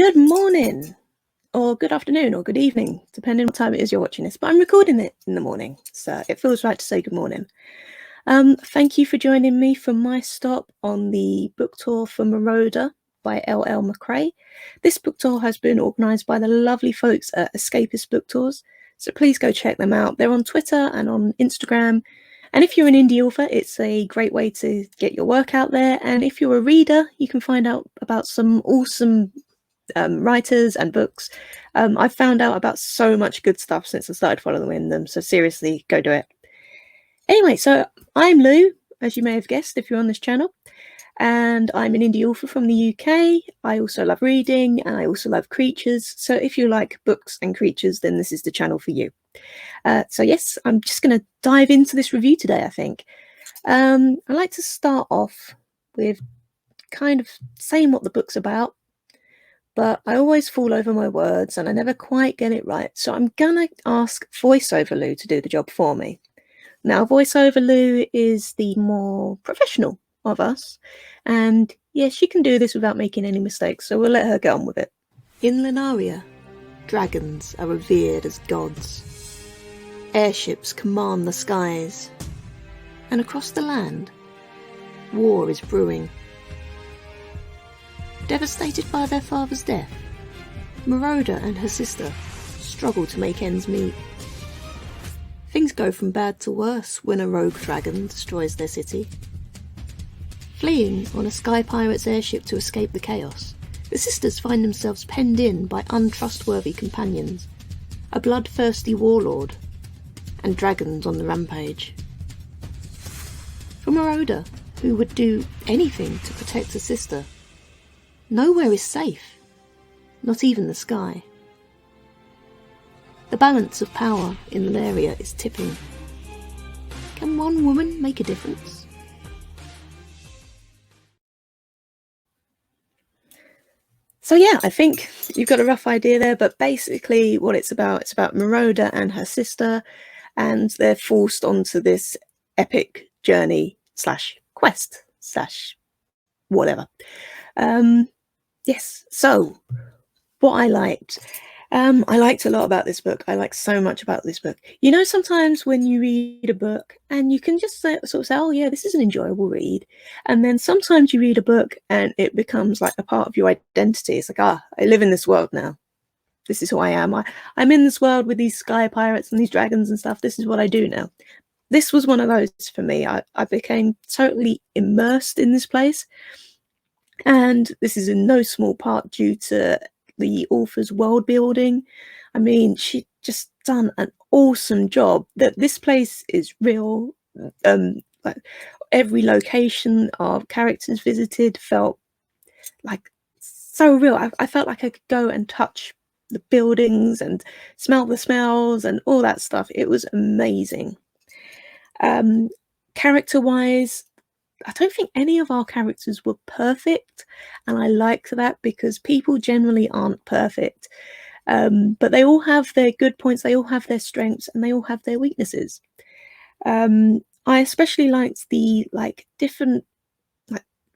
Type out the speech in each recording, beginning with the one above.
Good morning, or good afternoon, or good evening, depending on what time it is you're watching this. But I'm recording it in the morning, so it feels right to say good morning. Thank you for joining me for my stop on the book tour for Moroda by L.L. MacRae. This book tour has been organised by the lovely folks at Escapist Book Tours, so please go check them out. They're on Twitter and on Instagram. And if you're an indie author, it's a great way to get your work out there. And if you're a reader, you can find out about some awesome writers and books. I've found out about so much good stuff since I started following them, so seriously, go do it. Anyway, so I'm Lou, as you may have guessed if you're on this channel, and I'm an indie author from the UK. I also love reading, and I also love creatures, so if you like books and creatures, then this is the channel for you. So yes, I'm just going to dive into this review today, I think. I like to start off with kind of saying what the book's about, but I always fall over my words and I never quite get it right. So I'm going to ask VoiceOver Lou to do the job for me. Now, VoiceOver Lou is the more professional of us. And yeah, she can do this without making any mistakes. So we'll let her get on with it. In Lunaria, dragons are revered as gods. Airships command the skies. And across the land, war is brewing. Devastated by their father's death, Moroda and her sister struggle to make ends meet. Things go from bad to worse when a rogue dragon destroys their city. Fleeing on a sky pirate's airship to escape the chaos, the sisters find themselves penned in by untrustworthy companions, a bloodthirsty warlord, and dragons on the rampage. For Moroda, who would do anything to protect her sister, nowhere is safe, not even the sky. The balance of power in Lunaria is tipping. Can one woman make a difference? So yeah, I think you've got a rough idea there, but basically what it's about Moroda and her sister, and they're forced onto this epic journey / quest / whatever. Yes, so what I liked a lot about this book. I like so much about this book. You know, sometimes when you read a book and you can just sort of say, oh yeah, this is an enjoyable read. And then sometimes you read a book and it becomes like a part of your identity. It's like, I live in this world now. This is who I am. I'm in this world with these sky pirates and these dragons and stuff. This is what I do now. This was one of those for me. I became totally immersed in this place. And this is in no small part due to the author's world building. I mean, she just done an awesome job. That this place is real. Like every location of characters visited felt like so real. I felt like I could go and touch the buildings and smell the smells and all that stuff. It was amazing. Character-wise, I don't think any of our characters were perfect, and I like that because people generally aren't perfect, but they all have their good points, they all have their strengths, and they all have their weaknesses. I especially liked the different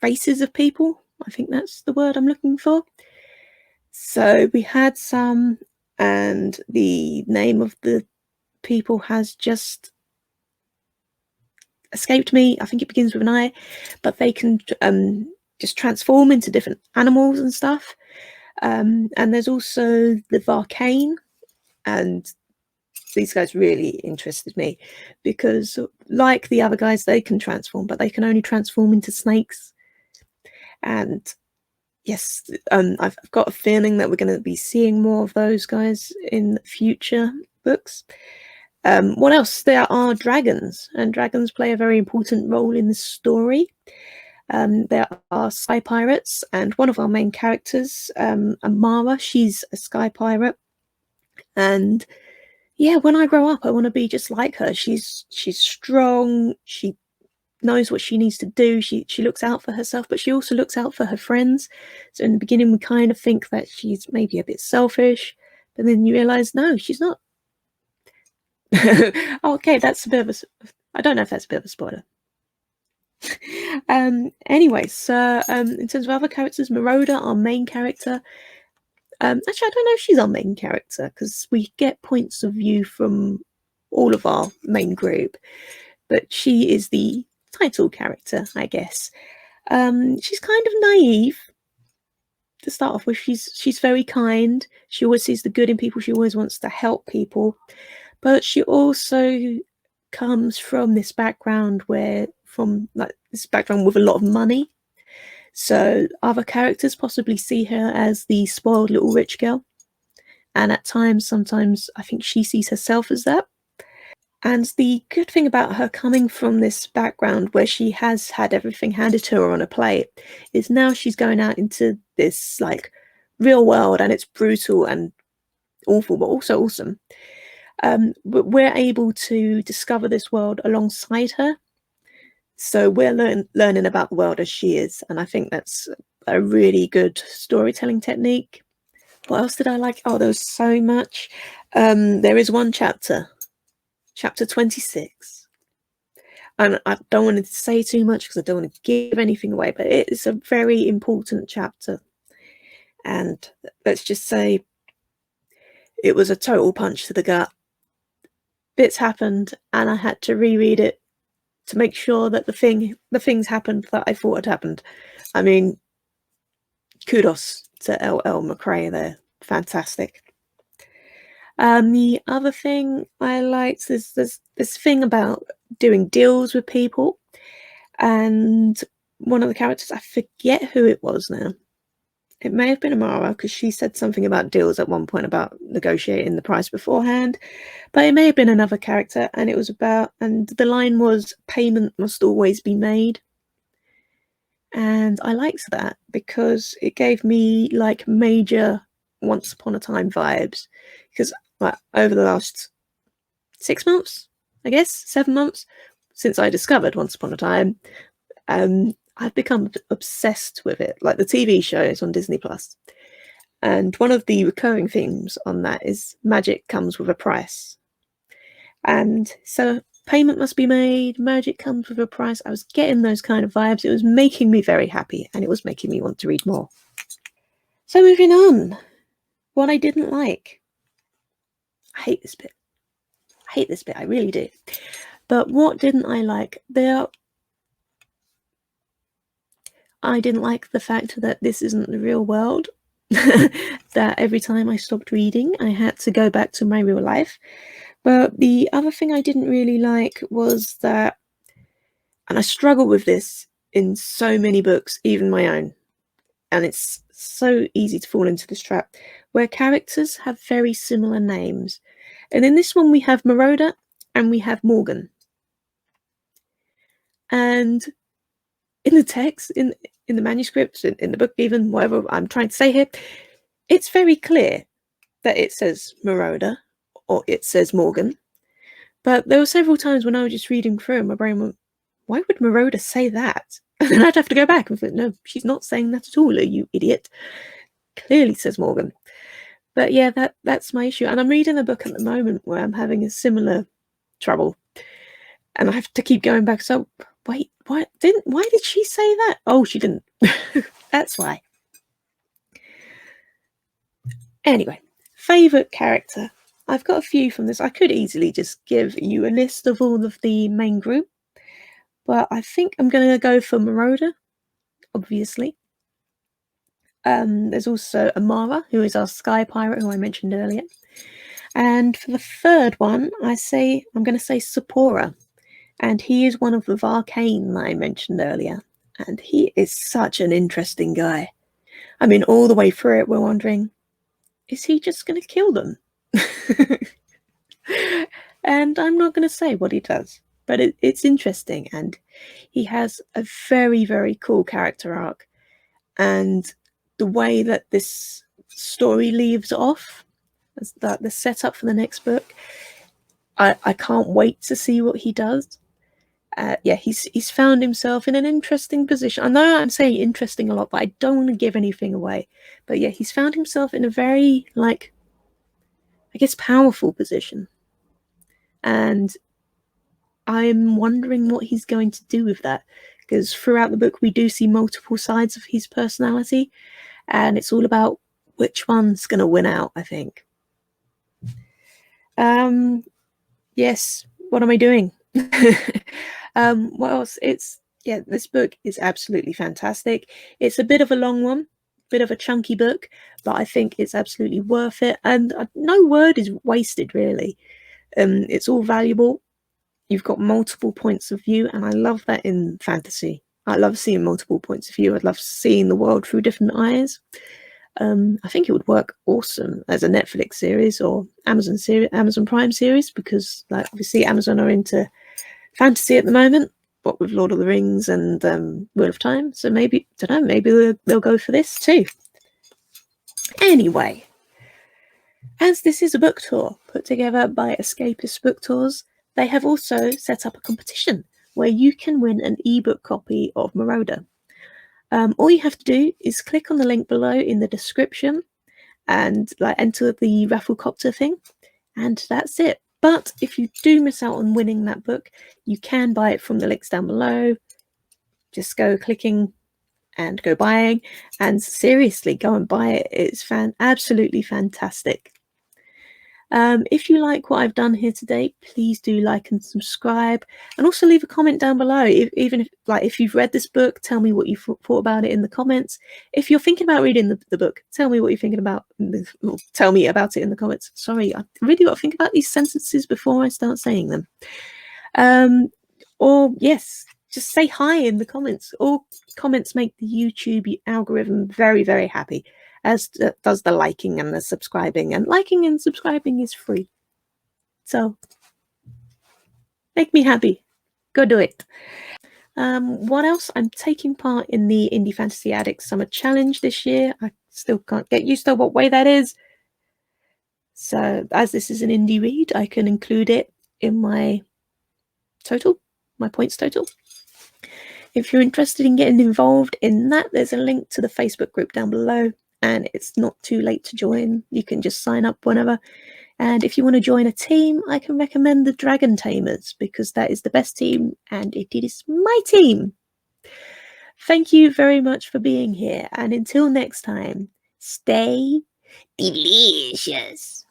races of people. I think that's the word I'm looking for. So we had some, and the name of the people has just escaped me. I think it begins with an I, but they can just transform into different animals and stuff. And there's also the Varcane, and these guys really interested me because, like the other guys, they can transform, but they can only transform into snakes. And yes, I've got a feeling that we're going to be seeing more of those guys in future books. What else? There are dragons, and dragons play a very important role in the story. There are sky pirates, and one of our main characters, Amara, she's a sky pirate. And yeah, when I grow up, I want to be just like her. She's strong. She knows what she needs to do. She looks out for herself, but she also looks out for her friends. So in the beginning, we kind of think that she's maybe a bit selfish, but then you realize, no, she's not. Okay, that's a bit of I don't know if that's a bit of a spoiler. Anyway, so in terms of other characters, Moroda, our main character, Actually, I don't know if she's our main character, because we get points of view from all of our main group, but she is the title character, I guess. She's kind of naive to start off with. She's very kind. She always sees the good in people. She always wants to help people, but she also comes from this background with a lot of money. So other characters possibly see her as the spoiled little rich girl, and at times, sometimes I think she sees herself as that. And the good thing about her coming from this background where she has had everything handed to her on a plate is now she's going out into this like real world, and it's brutal and awful, but also awesome. But we're able to discover this world alongside her. So we're learning about the world as she is. And I think that's a really good storytelling technique. What else did I like? Oh, there was so much. There is one chapter 26. And I don't want to say too much because I don't want to give anything away, but it is a very important chapter. And let's just say it was a total punch to the gut. Bits happened, and I had to reread it to make sure that the things happened that I thought had happened. I mean, kudos to L.L. MacRae there. Fantastic. The other thing I liked is this thing about doing deals with people, and one of the characters, I forget who it was now. It may have been Amara, because she said something about deals at one point about negotiating the price beforehand, but it may have been another character, and it was about, and the line was, payment must always be made. And I liked that because it gave me like major Once Upon a Time vibes, because over the last 6 months, I guess 7 months since I discovered Once Upon a Time, I've become obsessed with it. Like the TV show is on Disney Plus, and one of the recurring themes on that is magic comes with a price. And so payment must be made, magic comes with a price. I was getting those kind of vibes. It was making me very happy, and it was making me want to read more. So moving on, what I didn't like. I hate this bit. I really do. But what didn't I like? I didn't like the fact that this isn't the real world. That every time I stopped reading, I had to go back to my real life. But the other thing I didn't really like was that, and I struggle with this in so many books, even my own, and it's so easy to fall into this trap, where characters have very similar names. And in this one, we have Moroda and we have Morgan. And in the text, in the manuscripts, in the book, even whatever I'm trying to say here, it's very clear that it says Moroda or it says Morgan. But there were several times when I was just reading through and my brain went, why would Moroda say that? And then I'd have to go back and think, no, she's not saying that at all, you idiot. Clearly says Morgan. But yeah, that's my issue. And I'm reading a book at the moment where I'm having a similar trouble. And I have to keep going back. So wait, why did she say that? Oh, she didn't. That's why. Anyway, favourite character. I've got a few from this. I could easily just give you a list of all of the main group, but I think I'm going to go for Moroda, obviously. There's also Amara, who is our sky pirate, who I mentioned earlier. And for the third one, I'm going to say Sephora. And he is one of the Arcane that I mentioned earlier. And he is such an interesting guy. I mean, all the way through it, we're wondering, is he just going to kill them? And I'm not going to say what he does, but it's interesting. And he has a very, very cool character arc. And the way that this story leaves off, the setup for the next book, I can't wait to see what he does. Yeah, he's found himself in an interesting position. I know I'm saying interesting a lot, but I don't want to give anything away. But yeah, he's found himself in a very, like, I guess, powerful position. And I'm wondering what he's going to do with that. Because throughout the book, we do see multiple sides of his personality. And it's all about which one's going to win out, I think. Yes, what am I doing? What else? This book is absolutely fantastic. It's a bit of a long one, bit of a chunky book, but I think it's absolutely worth it. And no word is wasted, really. It's all valuable. You've got multiple points of view, and I love that in fantasy. I love seeing multiple points of view. I love seeing the world through different eyes. I think it would work awesome as a Netflix series or Amazon Prime series, because like obviously Amazon are into fantasy at the moment, what with Lord of the Rings and Wheel of Time. So maybe, don't know, maybe they'll go for this too. Anyway, as this is a book tour put together by Escapist Book Tours, they have also set up a competition where you can win an ebook copy of Moroda. All you have to do is click on the link below in the description and like enter the raffle copter thing, and that's it. But if you do miss out on winning that book, you can buy it from the links down below. Just go clicking and go buying, and seriously, go and buy it. It's absolutely fantastic. If you like what I've done here today, please do like and subscribe, and also leave a comment down below. Even if you've read this book, tell me what you thought about it in the comments. If you're thinking about reading the book, tell me what you're thinking about. Tell me about it in the comments. Sorry, I really got to think about these sentences before I start saying them. Or yes, just say hi in the comments. All comments make the YouTube algorithm very, very happy, as does the liking and the subscribing. And liking and subscribing is free. So make me happy. Go do it. What else? I'm taking part in the Indie Fantasy Addict Summer Challenge this year. I still can't get used to what way that is. So as this is an indie read, I can include it in my total, my points total. If you're interested in getting involved in that, there's a link to the Facebook group down below, and it's not too late to join. You can just sign up whenever. And if you want to join a team, I can recommend the Dragon Tamers, because that is the best team and it is my team. Thank you very much for being here, and until next time, stay delicious.